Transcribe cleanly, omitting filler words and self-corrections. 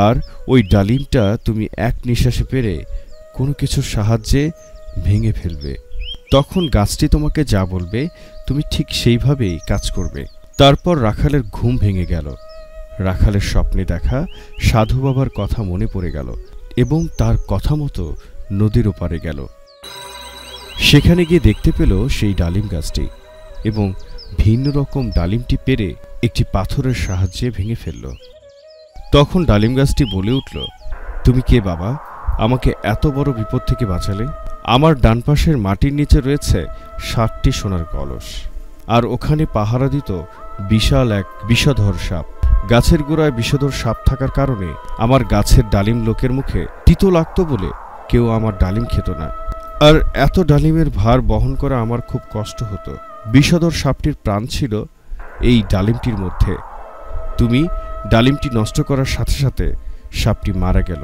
আর ওই ডালিমটা তুমি এক নিঃশ্বাসে পেরে কোনো কিছুর সাহায্যে ভেঙে ফেলবে। তখন গাছটি তোমাকে যা বলবে তুমি ঠিক সেইভাবেই কাজ করবে। তারপর রাখালের ঘুম ভেঙে গেল। রাখালের স্বপ্নে দেখা সাধু বাবার কথা মনে পড়ে গেল এবং তার কথা মতো নদীর ওপারে গেল। সেখানে গিয়ে দেখতে পেল সেই ডালিম গাছটি এবং ভিন্ন রকম ডালিমটি পেরে একটি পাথরের সাহায্যে ভেঙে ফেলল। তখন ডালিম গাছটি বলে উঠল, তুমি কে বাবা? আমাকে এত বড় বিপদ থেকে বাঁচালে। আমার ডান পাশের মাটির নিচে রয়েছে 7টি সোনার কলস, আর ওখানে পাহারা দিত বিশাল এক বিষধর সাপ। গাছের গোড়ায় বিষধর সাপ থাকার কারণে আমার গাছের ডালিম লোকের মুখে তিতো লাগতো বলে কেউ আমার ডালিম খেত না, আর এত ডালিমের ভার বহন করা আমার খুব কষ্ট হতো। বিষধর সাপটির প্রাণ ছিল এই ডালিমটির মধ্যে। তুমি ডালিমটি নষ্ট করার সাথে সাথে সাপটি মারা গেল।